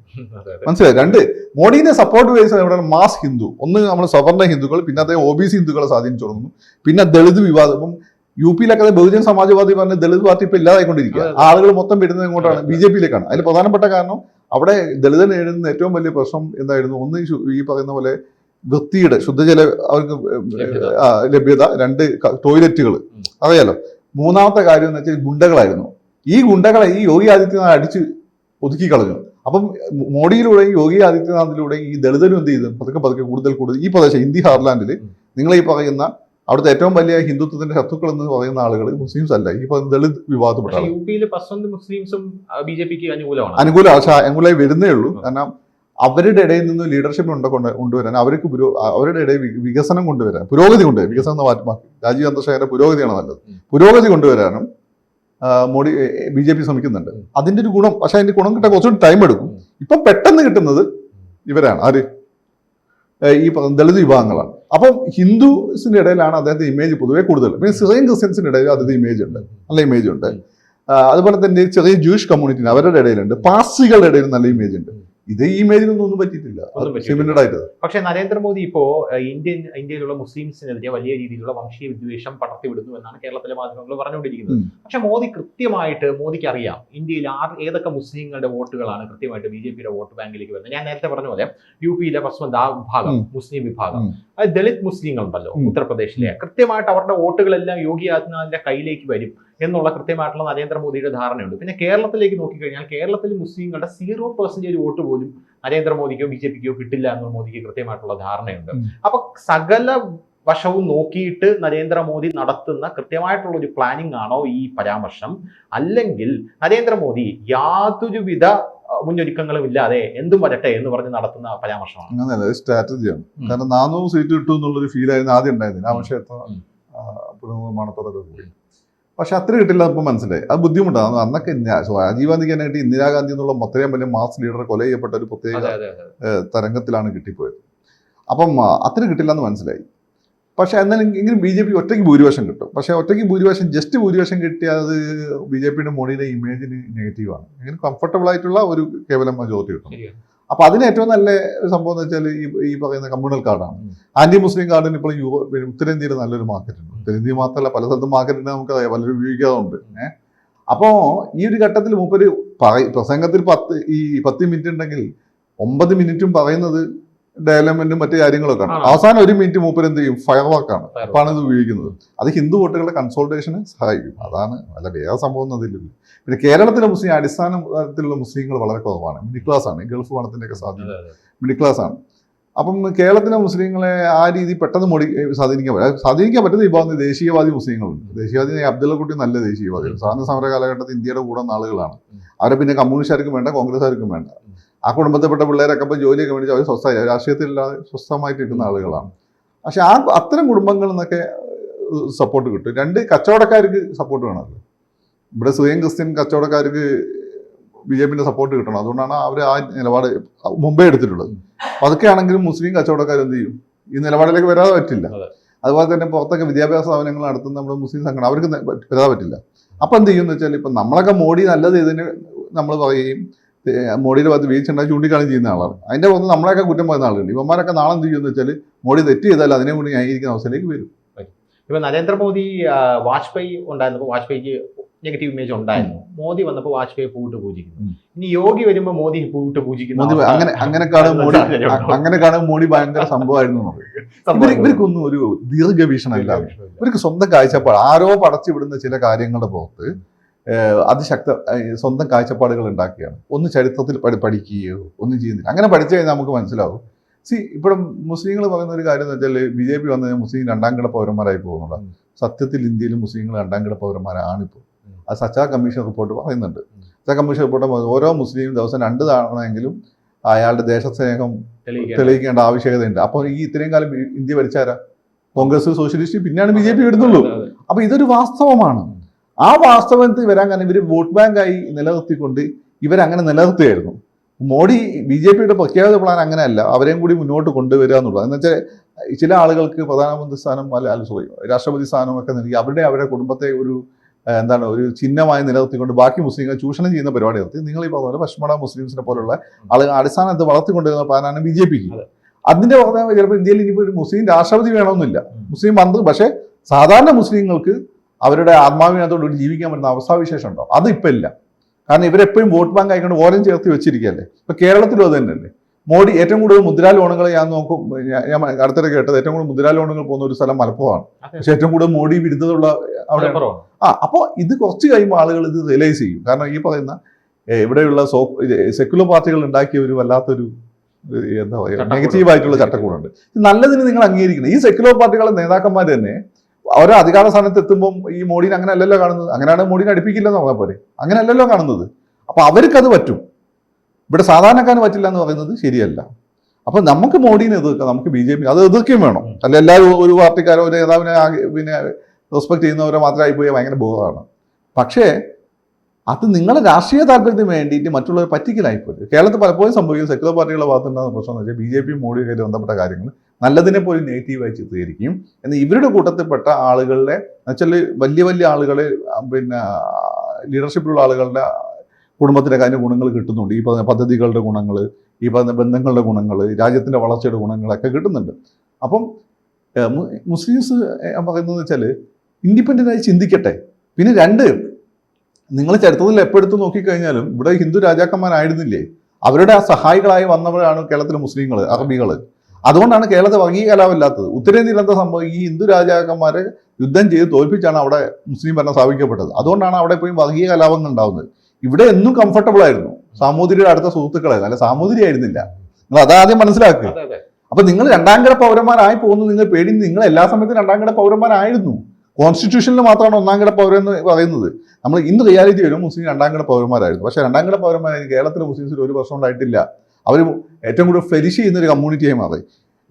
മനസ്സിലായി? 2, മോഡിനെ സപ്പോർട്ട് ചെയ്ത് ഇവിടെ മാസ് ഹിന്ദു, ഒന്ന് നമ്മൾ സവർണ ഹിന്ദുക്കൾ, പിന്നെ അതേ OBC ഹിന്ദുക്കളെ സ്വാധീനിച്ചു തുടങ്ങുന്നു. പിന്നെ ദളിത് വിവാദം. ഇപ്പം UP-യിലൊക്കെ ബഹുജൻ സമാജ്വാദി പറഞ്ഞ ദളിത് പാർട്ടി ഇപ്പൊ ഇല്ലാതായിക്കൊണ്ടിരിക്കുക. ആളുകൾ മൊത്തം വരുന്നത് എങ്ങോട്ടാണ്? BJP-യിലേക്കാണ്. അതിൽ പ്രധാനപ്പെട്ട കാരണം അവിടെ ദളിതൻ എഴുതുന്ന ഏറ്റവും വലിയ പ്രശ്നം എന്തായിരുന്നു? ഒന്ന് ഈ പറയുന്ന പോലെ വൃത്തിയുടെ ശുദ്ധജല അവർക്ക് ലഭ്യത, 2 ടോയ്ലറ്റുകൾ, അറിയാലോ. മൂന്നാമത്തെ കാര്യം എന്ന് വെച്ചാൽ ഗുണ്ടകളായിരുന്നു. ഈ ഗുണ്ടകളെ ഈ യോഗി ആദിത്യനാഥ് അടിച്ച് ഒതുക്കി കളഞ്ഞു. അപ്പം മോഡിയിലൂടെയും യോഗി ആദിത്യനാഥിലൂടെയും ഈ ദളിതനും എന്ത് ചെയ്തു, പതുക്കെ കൂടുതൽ ഈ പ്രദേശം ഇന്ത്യ ഹാർലാൻഡിൽ നിങ്ങൾ ഈ പറയുന്ന അവിടുത്തെ ഏറ്റവും വലിയ ഹിന്ദുത്വത്തിന്റെ ശത്രുക്കൾ എന്ന് പറയുന്ന ആളുകൾ മുസ്ലിംസ് അല്ല, ഈ ദളിത് വിവാദപ്പെട്ട അനുകൂലമാണ്. പക്ഷെ അനുകൂലമായി വരുന്നേ ഉള്ളൂ. കാരണം അവരുടെ ഇടയിൽ നിന്ന് ലീഡർഷിപ്പ് കൊണ്ടുവരാൻ, അവർക്ക് അവരുടെ ഇടയിൽ വികസനം കൊണ്ടുവരാൻ, പുരോഗതി കൊണ്ടുവരാൻ, വികസനം എന്ന് മാറ്റി രാജീവ് ചന്ദ്രശേഖരന്റെ പുരോഗതിയാണ് നല്ലത്, പുരോഗതി കൊണ്ടുവരാനും BJP ശ്രമിക്കുന്നുണ്ട്. അതിന്റെ ഒരു ഗുണം, പക്ഷെ അതിന്റെ ഗുണം കിട്ടാൻ കുറച്ചുകൂടി ടൈം എടുക്കും. ഇപ്പം പെട്ടെന്ന് കിട്ടുന്നത് ഇവരാണ്, ആര്? ഈ ദളിത് വിഭാഗങ്ങളാണ്. അപ്പം ഹിന്ദുസിന്റെ ഇടയിലാണ് അദ്ദേഹത്തെ ഇമേജ് പൊതുവെ കൂടുതൽ. പിന്നെ സിറിയൻ ക്രിസ്ത്യൻസിന്റെ ഇടയിൽ അദ്ദേഹത്തെ ഇമേജ് ഉണ്ട്, നല്ല ഇമേജ് ഉണ്ട്. അതുപോലെ തന്നെ ചെറിയ ജൂയിഷ് കമ്മ്യൂണിറ്റി അവരുടെ ഇടയിലുണ്ട്, പാർസികളുടെ ഇടയിൽ നല്ല ഇമേജ് ഉണ്ട്. ഇത് ഈ ഇമേജിനൊന്നും ഒന്നും പറ്റിയിട്ടില്ല, സിമെന്റഡ് ആയിട്ട്. പക്ഷേ നരേന്ദ്രമോദി ഇപ്പോ ഇന്ത്യയിലുള്ള മുസ്ലിംസിനെതിരെ വലിയ രീതിയിലുള്ള വംശീയ വിദ്വേഷം പടർത്തിവിടുന്നു എന്നാണ് കേരളത്തിലെ മാധ്യമങ്ങൾ പറഞ്ഞുകൊണ്ടിരിക്കുന്നത്. പക്ഷെ മോദിക്ക് അറിയാം ഇന്ത്യയിൽ ഏതൊക്കെ മുസ്ലിങ്ങളുടെ വോട്ടുകളാണ് കൃത്യമായിട്ട് ബി.ജെ.പിയുടെ വോട്ട് ബാങ്കിലേക്ക് വരുന്നത്. ഞാൻ നേരത്തെ പറഞ്ഞ പോലെ യു.പിയിലെ പശ്മന്ത വിഭാഗം, മുസ്ലിം വിഭാഗം, ദളിത് മുസ്ലിങ്ങളുണ്ടല്ലോ ഉത്തർപ്രദേശിലെ, കൃത്യമായിട്ട് അവരുടെ വോട്ടുകളെല്ലാം യോഗി ആദിത്യനാഥിന്റെ കയ്യിലേക്ക് വരും എന്നുള്ള കൃത്യമായിട്ടുള്ള നരേന്ദ്രമോദിയുടെ ധാരണയുണ്ട്. പിന്നെ കേരളത്തിലേക്ക് നോക്കിക്കഴിഞ്ഞാൽ കേരളത്തിൽ മുസ്ലിങ്ങളുടെ 0% വോട്ട് പോലും നരേന്ദ്രമോദിക്കോ ബി.ജെ.പിക്കോ കിട്ടില്ല എന്ന് മോദിക്ക് കൃത്യമായിട്ടുള്ള ധാരണയുണ്ട്. അപ്പൊ സകല വശവും നോക്കിയിട്ട് നരേന്ദ്രമോദി നടത്തുന്ന കൃത്യമായിട്ടുള്ള ഒരു പ്ലാനിംഗ് ആണോ ഈ പരാമർശം, അല്ലെങ്കിൽ നരേന്ദ്രമോദി യാതൊരുവിധ മുന്നൊരുക്കങ്ങളും ഇല്ലാതെ എന്തും വരട്ടെ എന്ന് പറഞ്ഞ് നടത്തുന്ന പരാമർശമാണ്? അങ്ങനെയല്ല, സ്ട്രാറ്റജിയാണ്. കാരണം 400 സീറ്റ് കിട്ടും എന്നുള്ളൊരു ഫീലായിരുന്നു ആദ്യം ഉണ്ടായിരുന്നില്ല. ആവശ്യത്തെ പുനർനിർമ്മാണത്തോടൊക്കെ പോയി. പക്ഷെ അത്ര കിട്ടില്ല, ഇപ്പം മനസ്സിലായി. അത് ബുദ്ധിമുട്ടാണ്. അന്നൊക്കെ രാജീവ് ഗാന്ധിക്ക് തന്നെ ഇന്ദിരാഗാന്ധി എന്നുള്ള അത്രയും വലിയ മാസ് ലീഡറെ കൊല ചെയ്യപ്പെട്ട ഒരു പ്രത്യേക തരംഗത്തിലാണ് കിട്ടിപ്പോയത്. അപ്പം അത്ര കിട്ടില്ല എന്ന് മനസ്സിലായി. പക്ഷെ എങ്കിലും ബി.ജെ.പി ഒറ്റയ്ക്ക് ഭൂരിപക്ഷം കിട്ടും. പക്ഷെ ഒറ്റയ്ക്ക് ഭൂരിപക്ഷം, ജസ്റ്റ് ഭൂരിപക്ഷം കിട്ടിയാൽ അത് ബി.ജെ.പിയുടെ മോഡിയുടെ ഇമേജിന് നെഗറ്റീവാണ്. അങ്ങനെ കംഫർട്ടബിൾ ആയിട്ടുള്ള ഒരു കേവലം മെജോറിറ്റി കിട്ടും. അപ്പൊ അതിന് ഏറ്റവും നല്ല സംഭവം എന്ന് വെച്ചാൽ ഈ പറയുന്ന കമ്മ്യൂണൽ കാർഡാണ്. ആന്റി മുസ്ലിം കാർഡിന് ഇപ്പോൾ ഉത്തരേന്ത്യയിൽ നല്ലൊരു മാർക്കറ്റ് ഉണ്ട്. ഉത്തരേന്ത്യ മാത്രമല്ല, പല സ്ഥലത്തും മാർക്കറ്റിന് നമുക്ക് പലരും ഉപയോഗിക്കാറുണ്ട്. അപ്പോൾ ഈ ഒരു ഘട്ടത്തിൽ മൂപ്പര് പ്രസംഗത്തിൽ 10 മിനിറ്റ് ഉണ്ടെങ്കിൽ 9 മിനിറ്റും പറയുന്നത് ഡെവലപ്മെന്റും മറ്റു കാര്യങ്ങളൊക്കെ ആണ്. അവസാനം 1 മിനിറ്റ് മൂപ്പര് എന്ത് ചെയ്യും? ഫയർ വർക്കാണ്. അപ്പാണ് ഇത് ഉപയോഗിക്കുന്നത്. അത് ഹിന്ദു വോട്ടുകളുടെ കൺസോൾട്ടേഷന് സഹായിക്കും. അതാണ് അല്ല, വേറെ സംഭവം അതിലില്ല. പിന്നെ കേരളത്തിലെ മുസ്ലിം അടിസ്ഥാനത്തിലുള്ള മുസ്ലിങ്ങൾ വളരെ കുറവാണ്. മിഡിൽ ക്ലാസ് ആണ്. ഗൾഫ് പണത്തിൻ്റെയൊക്കെ സാധ്യത മിഡിൽ ക്ലാസ് ആണ്. അപ്പം കേരളത്തിലെ മുസ്ലിങ്ങളെ ആ രീതി പെട്ടെന്ന് സ്വാധീനിക്കാൻ പറ്റുന്ന ഈ ഭാഗത്ത് ദേശീയവാദി മുസ്ലിങ്ങളുണ്ട്. ദേശീയവാദി അബ്ദുള്ളക്കുട്ടി നല്ല ദേശീയവാദികൾ. സ്വാതന്ത്ര്യ സമര കാലഘട്ടത്തിൽ ഇന്ത്യയുടെ കൂടെ ആളുകളാണ്. അവരെ പിന്നെ കമ്മ്യൂണിസ്റ്റുകാർക്കും വേണ്ട, കോൺഗ്രസ്സുകാർക്കും വേണ്ട. ആ കുടുംബത്തിൽപ്പെട്ട പിള്ളേരൊക്കെ ഇപ്പോൾ ജോലിയൊക്കെ മേടിച്ച് അവർ സ്വസ്ഥമായി രാഷ്ട്രീയത്തിലില്ലാതെ സ്വസ്ഥമായിട്ട് ഇരിക്കുന്ന ആളുകളാണ്. പക്ഷെ അത്തരം കുടുംബങ്ങളിൽ നിന്നൊക്കെ സപ്പോർട്ട് കിട്ടും. 2 കച്ചവടക്കാർക്ക് സപ്പോർട്ട് വേണമല്ലോ. ഇവിടെ സിറിയൻ ക്രിസ്ത്യൻ കച്ചവടക്കാർക്ക് ബി.ജെ.പിന്റെ സപ്പോർട്ട് കിട്ടണം. അതുകൊണ്ടാണ് അവർ ആ നിലപാട് മുമ്പേ എടുത്തിട്ടുള്ളത്. അപ്പം അതൊക്കെ ആണെങ്കിലും മുസ്ലിം കച്ചവടക്കാർ എന്ത് ചെയ്യും? ഈ നിലപാടിലേക്ക് വരാതെ പറ്റില്ല. അതുപോലെ തന്നെ പുറത്തൊക്കെ വിദ്യാഭ്യാസ സ്ഥാപനങ്ങൾ നടത്തുന്ന നമ്മുടെ മുസ്ലിം സംഘടന, അവർക്ക് വരാതെ പറ്റില്ല. അപ്പം എന്ത് ചെയ്യുമെന്ന് വെച്ചാൽ, ഇപ്പം നമ്മളൊക്കെ മോഡി നല്ലത് ഇതിന് നമ്മൾ പറയുകയും മോഡിയുടെ ഭാഗത്ത് വീഴ്ചയുണ്ടായി ചൂണ്ടിക്കാണുകയും ചെയ്യുന്ന ആളാണ്. അതിൻ്റെ പുറത്ത് നമ്മളെയൊക്കെ കുറ്റം പറയുന്ന ആളുണ്ട്. ഇവന്മാരൊക്കെ നാളെ എന്ത് ചെയ്യുമെന്ന് വെച്ചാൽ മോഡി തെറ്റ് ചെയ്താൽ അതിനെ കൊണ്ട് ന്യായീകരിക്കുന്ന അവസ്ഥയിലേക്ക് വരും. ഇപ്പം നരേന്ദ്രമോദി വാജ്പേയി ഉണ്ടായിരുന്നപ്പോൾ വാജ്പേയിക്ക് നെഗറ്റീവ് ഇമേജ് ഉണ്ടായിരുന്നു. മോദി വന്നപ്പോൾ വാജ്പേയി പൂവിട്ട് പൂജിക്കുന്നു. ഇനി യോഗി വരുമ്പോൾ മോദി പൂവിട്ട് പൂജിക്കുന്നു. അങ്ങനെ കാണും മോഡി ഭയങ്കര സംഭവമായിരുന്നു. ഇവർക്കൊന്നും ഒരു ദീർഘവീക്ഷണമില്ല. ഇവർക്ക് സ്വന്തം കാഴ്ചപ്പാട്, ആരോ പടച്ചുവിടുന്ന ചില കാര്യങ്ങളുടെ പുറത്ത് സ്വന്തം കാഴ്ചപ്പാടുകൾ ഉണ്ടാക്കുകയാണ്. ഒന്ന് ചരിത്രത്തിൽ പഠിക്കുകയോ ഒന്നും ചെയ്യുന്നില്ല. അങ്ങനെ പഠിച്ചു കഴിഞ്ഞാൽ നമുക്ക് മനസ്സിലാവും. ഇപ്പോഴും മുസ്ലിങ്ങൾ പറയുന്ന ഒരു കാര്യം എന്ന് വെച്ചാൽ, ബി.ജെ.പി വന്നു കഴിഞ്ഞാൽ മുസ്ലിം 2ാം കിട പൗരന്മാരായി പോകുന്നുള്ള. സത്യത്തിൽ ഇന്ത്യയിൽ മുസ്ലിങ്ങൾ 2ാം കിട പൗരന്മാരാണിപ്പോൾ. അത് സച്ചാ കമ്മീഷൻ റിപ്പോർട്ട് പറയുന്നുണ്ട്. സച്ചാ കമ്മീഷൻ റിപ്പോർട്ട് ഓരോ മുസ്ലിം ദിവസം 2 തവണയെങ്കിലും അയാളുടെ ദേശസ്നേഹം തെളിയിക്കേണ്ട ആവശ്യകതയുണ്ട്. അപ്പോൾ ഈ ഇത്രയും കാലം ഇന്ത്യ ഭരിച്ചാരാ? കോൺഗ്രസ്, സോഷ്യലിസ്റ്റ്, പിന്നെയാണ് ബി.ജെ.പി വരുന്നുള്ളൂ. അപ്പോൾ ഇതൊരു വാസ്തവമാണ്. ആ വാസ്തവത്തിൽ വരാൻ കാരണം ഇവർ വോട്ട് ബാങ്കായി നിലനിർത്തിക്കൊണ്ട് ഇവരങ്ങനെ നിലനിർത്തുകയായിരുന്നു. മോഡി ബി.ജെ.പിയുടെ പ്രഖ്യാപിത പ്ലാൻ അങ്ങനെയല്ല, അവരെയും കൂടി മുന്നോട്ട് കൊണ്ടുവരിക എന്നുള്ളത്. എന്ന് വെച്ചാൽ ചില ആളുകൾക്ക് പ്രധാനമന്ത്രി സ്ഥാനം രാഷ്ട്രപതി സ്ഥാനമൊക്കെ നൽകി അവരുടെ കുടുംബത്തെ ഒരു ചിഹ്നമായി നിലനിർത്തിക്കൊണ്ട് ബാക്കി മുസ്ലിങ്ങൾ ചൂഷണം ചെയ്യുന്ന പരിപാടി നടത്തി. നിങ്ങൾ ഈ പറഞ്ഞ പോലെ പശ്മട മുസ്ലിംസിനെ പോലുള്ള ആളുകൾ അടിസ്ഥാനത്ത് വളർത്തിക്കൊണ്ടിരുന്ന പ്ലാനാണ് ബി.ജെ.പിക്ക്. അതിന്റെ പുറമെ ചിലപ്പോൾ ഇന്ത്യയിൽ ഇനിയിപ്പോൾ ഒരു മുസ്ലിം രാഷ്ട്രപതി വേണമെന്നില്ല, മുസ്ലിം മന്ത്രി. പക്ഷേ സാധാരണ മുസ്ലിങ്ങൾക്ക് അവരുടെ ആത്മാവിനകത്തോട് ജീവിക്കാൻ പറ്റുന്ന അവസ്ഥാവിശേഷം ഉണ്ടാവും. അതിപ്പോൾ ഇല്ല. കാരണം ഇവരെപ്പോഴും വോട്ട് ബാങ്ക് ആയിക്കൊണ്ട് ഓരം ചേർത്ത് വെച്ചിരിക്കുകയല്ലേ. ഇപ്പൊ കേരളത്തിലും അത് തന്നെയല്ലേ. മോഡി ഏറ്റവും കൂടുതൽ മുദ്രാ ലോണുകൾ ഞാൻ അടുത്തിടെ കേട്ടത്, ഏറ്റവും കൂടുതൽ മുദ്രാ ലോണുകൾ പോകുന്ന ഒരു സ്ഥലം മലപ്പുറമാണ്. പക്ഷെ ഏറ്റവും കൂടുതൽ മോഡി വിരുദ്ധതയുള്ള അവിടെ. അപ്പോൾ ഇത് കുറച്ച് കഴിയുമ്പോൾ ആളുകൾ ഇത് റിയലൈസ് ചെയ്യും. കാരണം ഈ പറയുന്ന ഇവിടെയുള്ള സെക്യുലർ പാർട്ടികൾ ഉണ്ടാക്കിയ ഒരു വല്ലാത്തൊരു എന്താ പറയുക നെഗറ്റീവായിട്ടുള്ള ചട്ടക്കൂടുണ്ട്. നല്ലതിന് നിങ്ങൾ അംഗീകരിക്കണം. ഈ സെക്യുലർ പാർട്ടികളുടെ നേതാക്കന്മാർ തന്നെ ഓരോ അധികാര സ്ഥാനത്ത് എത്തുമ്പം ഈ മോഡിനെ അങ്ങനെ അല്ലല്ലോ കാണുന്നത്. അങ്ങനെയാണ് മോഡിനെ അടുപ്പിക്കില്ലെന്ന് പറഞ്ഞാൽ പോലെ. അങ്ങനെ അല്ലല്ലോ കാണുന്നത്. അപ്പൊ അവർക്കത് പറ്റും, ഇവിടെ സാധാരണക്കാരന് പറ്റില്ല എന്ന് പറയുന്നത് ശരിയല്ല. അപ്പൊ നമുക്ക് മോഡിനെ എതിർക്കാം, നമുക്ക് ബി.ജെ.പി അത് എതിർക്കുകയും വേണം. അല്ല എല്ലാവരും ഒരു പാർട്ടിക്കാരോ ഒരു നേതാവിനെ പിന്നെ റെസ്പെക്ട് ചെയ്യുന്നവരോ മാത്രമായി പോയാൽ ഭയങ്കര ബോറാണ്. പക്ഷേ അത് നിങ്ങളുടെ രാഷ്ട്രീയ താല്പര്യത്തിന് വേണ്ടിയിട്ട് മറ്റുള്ളവരെ പറ്റിക്കലായിപ്പോയി. കേരളത്തിൽ പലപ്പോഴും സംഭവിക്കുന്ന സെക്യുലർ പാർട്ടികളുടെ ഭാഗത്തുണ്ടാകുന്ന പ്രശ്നം എന്ന് വെച്ചാൽ BJP മോഡിയുമായിട്ട് ബന്ധപ്പെട്ട കാര്യങ്ങൾ നല്ലതിനെ പോലും നെഗറ്റീവായി ചിത്രീകരിക്കും. എന്നാൽ ഇവരുടെ കൂട്ടത്തിൽപ്പെട്ട ആളുകളുടെ എന്നുവെച്ചാൽ വലിയ വലിയ ആളുകളെ പിന്നെ ലീഡർഷിപ്പിലുള്ള ആളുകളുടെ കുടുംബത്തിൻ്റെ കാര്യം ഗുണങ്ങൾ കിട്ടുന്നുണ്ട്. ഈ പറഞ്ഞ പദ്ധതികളുടെ ഗുണങ്ങൾ, ഈ പറഞ്ഞ ബന്ധങ്ങളുടെ ഗുണങ്ങൾ, രാജ്യത്തിൻ്റെ വളർച്ചയുടെ ഗുണങ്ങളൊക്കെ കിട്ടുന്നുണ്ട്. അപ്പം മുസ്ലിംസ് പറയുന്നത് വെച്ചാൽ ഇൻഡിപെൻഡൻ്റായി ചിന്തിക്കട്ടെ. പിന്നെ രണ്ട്, നിങ്ങൾ ചരിത്രത്തിൽ എപ്പോഴെടുത്ത് നോക്കിക്കഴിഞ്ഞാലും ഇവിടെ ഹിന്ദു രാജാക്കന്മാരായിരുന്നില്ലേ? അവരുടെ ആ സഹായികളായി വന്നവരാണ് കേരളത്തിലെ മുസ്ലിങ്ങൾ, അറബികൾ. അതുകൊണ്ടാണ് കേരളത്തിൽ വർഗീയ കലാപമില്ലാത്തത്. ഉത്തരേന്ത്യയിൽ എന്താ സംഭവം? ഈ ഹിന്ദു രാജാക്കന്മാരെ യുദ്ധം ചെയ്ത് തോൽപ്പിച്ചാണ് അവിടെ മുസ്ലിം ഭരണം സ്ഥാപിക്കപ്പെട്ടത്. അതുകൊണ്ടാണ് അവിടെ പോയി വർഗീയ കലാപങ്ങൾ ഉണ്ടാവുന്നത്. ഇവിടെ എന്നും കംഫർട്ടബിൾ ആയിരുന്നു. സാമൂതിരിയുടെ അടുത്ത സുഹൃത്തുക്കളായിരുന്നു, അല്ല സാമൂതിരി ആയിരുന്നില്ല. നിങ്ങൾ അതാദ്യം മനസ്സിലാക്കുക. അപ്പൊ നിങ്ങൾ രണ്ടാം കിട പൗരന്മാരായി പോകുന്നത് നിങ്ങൾ പേടി. നിങ്ങൾ എല്ലാ സമയത്തും രണ്ടാം കിട പൗരന്മാരായിരുന്നു. കോൺസ്റ്റിറ്റ്യൂഷനിൽ മാത്രമാണ് ഒന്നാം കിട പൗരെന്ന് പറയുന്നത്. നമ്മൾ ഇന്ന് റിയാലിറ്റി വരും മുസ്ലിം രണ്ടാം കിട പൗരന്മാരായിരുന്നു. പക്ഷേ രണ്ടാം കിട പൗരന്മാരായിരുന്നു കേരളത്തിലെ മുസ്ലിംസിൽ ഒരു പ്രശ്നം ഉണ്ടായിട്ടില്ല. അവർ ഏറ്റവും കൂടുതൽ ഫ്ലരിഷ് ചെയ്യുന്നൊരു കമ്മ്യൂണിറ്റിയായി മാറി.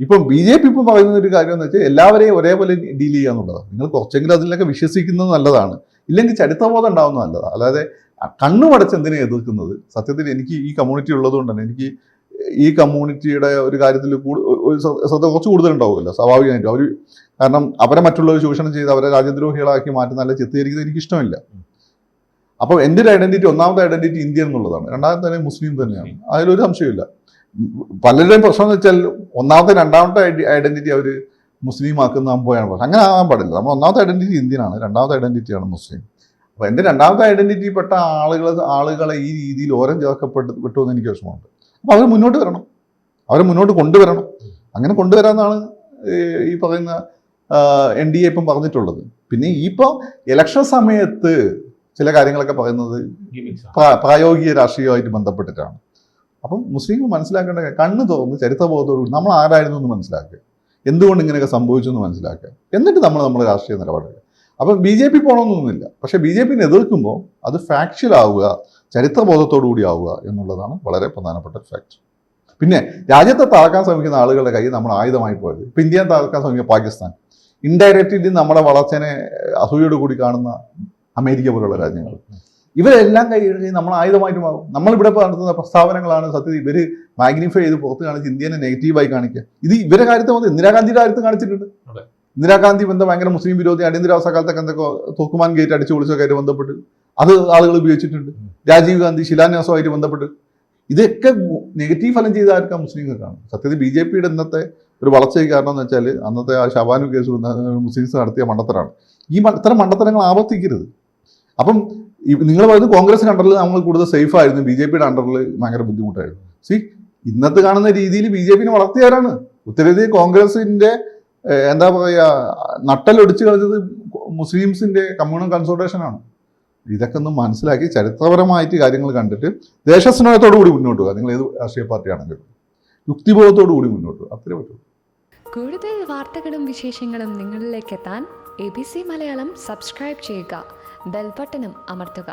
ഇപ്പം BJP ഇപ്പം പറയുന്ന ഒരു കാര്യം എന്ന് വെച്ചാൽ എല്ലാവരെയും ഒരേപോലെ ഡീൽ ചെയ്യുക എന്നുള്ളതാണ്. നിങ്ങൾ കുറച്ചെങ്കിലും അതിലൊക്കെ വിശ്വസിക്കുന്നത് നല്ലതാണ്, ഇല്ലെങ്കിൽ ചരിത്രബോധം ഉണ്ടാവുന്നത് നല്ലതാണ്. അല്ലാതെ കണ്ണുമടച്ച് എന്തിനെ എതിർക്കുന്നത്? സത്യത്തിൽ എനിക്ക് ഈ കമ്മ്യൂണിറ്റി ഉള്ളതുകൊണ്ട് തന്നെ എനിക്ക് ഈ കമ്മ്യൂണിറ്റിയുടെ ഒരു കാര്യത്തിൽ ശ്രദ്ധ കുറച്ച് കൂടുതലുണ്ടാവുമല്ലോ സ്വാഭാവികമായിട്ടും. അവർ കാരണം അവരെ മറ്റുള്ളവർ ചൂഷണം ചെയ്ത് അവരെ രാജ്യദ്രോഹികളാക്കി മാറ്റുന്ന നല്ല ചിത്രീകരിക്കുന്നത് എനിക്കിഷ്ടമില്ല. അപ്പോൾ എൻ്റെ ഒരു ഐഡന്റിറ്റി, ഒന്നാമത്തെ ഐഡന്റിറ്റി ഇന്ത്യ എന്നുള്ളതാണ്, രണ്ടാമത്തെ തന്നെ മുസ്ലിം തന്നെയാണ്. അതിലൊരു സംശയമില്ല. പലരുടെയും പ്രശ്നം എന്ന് വെച്ചാൽ ഒന്നാമത്തെ രണ്ടാമത്തെ ഐഡന്റിറ്റി അവർ മുസ്ലിം ആക്കുന്ന പോയാണ് പ്രശ്നം. അങ്ങനെ ആകാൻ പാടില്ല. നമ്മൾ ഒന്നാമത്തെ ഐഡന്റിറ്റി ഇന്ത്യനാണ്, രണ്ടാമത്തെ ഐഡന്റിറ്റിയാണ് മുസ്ലിം. അപ്പോൾ എൻ്റെ രണ്ടാമത്തെ ഐഡന്റിറ്റിപ്പെട്ട ആളുകളെ ഈ രീതിയിൽ ഓരം ചേർക്കപ്പെട്ടു എന്ന് എനിക്ക് വിഷമമുണ്ട്. അപ്പോൾ അവർ മുന്നോട്ട് വരണം, അവരെ മുന്നോട്ട് കൊണ്ടുവരണം. അങ്ങനെ കൊണ്ടുവരാമെന്നാണ് ഈ പറയുന്ന NDA ഇപ്പം പറഞ്ഞിട്ടുള്ളത്. പിന്നെ ഇപ്പോൾ ഇലക്ഷൻ സമയത്ത് ചില കാര്യങ്ങളൊക്കെ പറയുന്നത് പ്രായോഗിക രാഷ്ട്രീയമായിട്ട് ബന്ധപ്പെട്ടിട്ടാണ്. അപ്പം മുസ്ലിങ്ങൾ മനസ്സിലാക്കേണ്ട കണ്ണ് തുറന്ന് ചരിത്രബോധത്തോടുകൂടി നമ്മൾ ആരായിരുന്നു എന്ന് മനസ്സിലാക്കുക, എന്തുകൊണ്ട് ഇങ്ങനെയൊക്കെ സംഭവിച്ചു എന്ന് മനസ്സിലാക്കുക, എന്നിട്ട് നമ്മുടെ രാഷ്ട്രീയ നിലപാടുകൾ. അപ്പം BJP പോകണമെന്നൊന്നുമില്ല. പക്ഷേ BJPനെ എതിർക്കുമ്പോൾ അത് ഫാക്ച്വൽ ആവുക, ചരിത്രബോധത്തോടു കൂടി ആവുക എന്നുള്ളതാണ് വളരെ പ്രധാനപ്പെട്ട ഫാക്ട്. പിന്നെ രാജ്യത്തെ തകർക്കാൻ ശ്രമിക്കുന്ന ആളുകളുടെ കയ്യിൽ നമ്മൾ ആയുധമായി പോയത്. ഇപ്പം ഇന്ത്യയെ തകർക്കാൻ ശ്രമിക്കുക പാകിസ്ഥാൻ, ഇൻഡയറക്റ്റ്ലി നമ്മുടെ വളർച്ചനെ അസൂയോട് കൂടി കാണുന്ന അമേരിക്ക പോലുള്ള രാജ്യങ്ങൾ, ഇവരെല്ലാം കൈ നമ്മൾ ആയുധമായിട്ട് മാറും. നമ്മളിവിടെ നടത്തുന്ന പ്രസ്താവനകളാണ് സത്യത്തിൽ ഇവർ മാഗ്നിഫൈ ചെയ്ത് പുറത്ത് കാണിച്ച് ഇന്ത്യനെ നെഗറ്റീവായി കാണിക്കുക. ഇത് ഇവരെ കാര്യത്തിൽ വന്ന് ഇന്ദിരാഗാന്ധിയുടെ കാര്യത്തിൽ കാണിച്ചിട്ടുണ്ട്. ഇന്ദിരാഗാന്ധി ഭയങ്കര മുസ്ലിം വിരോധി, അടിയന്തരാവസ്ഥ കാലത്തൊക്കെ എന്തൊക്കെ തോക്കുമാൻ ഗേറ്റ് അടിച്ചു പൊളിച്ചൊക്കെ ബന്ധപ്പെട്ട് അത് ആളുകൾ ഉപയോഗിച്ചിട്ടുണ്ട്. രാജീവ് ഗാന്ധി ശിലാന്യാസവുമായിട്ട് ബന്ധപ്പെട്ട് ഇതൊക്കെ നെഗറ്റീവ് ഫലം ചെയ്ത ആർക്കാണ്? മുസ്ലിങ്ങൾക്കാണ്. സത്യത്തിൽ BJPയുടെ ഇന്നത്തെ ഒരു വളർച്ചയ്ക്ക് കാരണം എന്ന് വെച്ചാൽ അന്നത്തെ ആ ഷബാനു കേസ് മുസ്ലിംസ് നടത്തിയ മണ്ടത്തരാണ്. ഇത്തരം മണ്ടത്തരങ്ങൾ ആവർത്തിക്കരുത്. അപ്പം നിങ്ങൾ പറയുന്നത് കോൺഗ്രസിന്റെ അണ്ടറിൽ നമ്മൾ കൂടുതൽ സേഫ് ആയിരുന്നു, BJPയുടെ അണ്ടറിൽ ഭയങ്കര ബുദ്ധിമുട്ടായിരുന്നു. ഇന്നത്തെ കാണുന്ന രീതിയിൽ BJPനെ വളർത്തിയാരാണ്? ഉത്തരേന്ത്യയിൽ കോൺഗ്രസിന്റെ എന്താ പറയുക നട്ടലൊടിച്ച് കളഞ്ഞത് മുസ്ലിംസിന്റെ കമ്മ്യൂണൽ കൺസോൾട്ടേഷനാണ്. ഇതൊക്കെ ഒന്ന് മനസ്സിലാക്കി ചരിത്രപരമായിട്ട് കാര്യങ്ങൾ കണ്ടിട്ട് ദേശസ്നേഹത്തോടു കൂടി മുന്നോട്ട് പോകുക. നിങ്ങൾ ഏത് രാഷ്ട്രീയ പാർട്ടിയാണെങ്കിലും യുക്തിബോധത്തോടു കൂടി മുന്നോട്ട് പോകുക, അത്രേ പറ്റുള്ളൂ. കൂടുതൽ വാർത്തകളും വിശേഷങ്ങളും നിങ്ങളിലേക്ക് എത്താൻ ABC മലയാളം സബ്സ്ക്രൈബ് ചെയ്യുക, ബെൽ ബട്ടണും അമർത്തുക.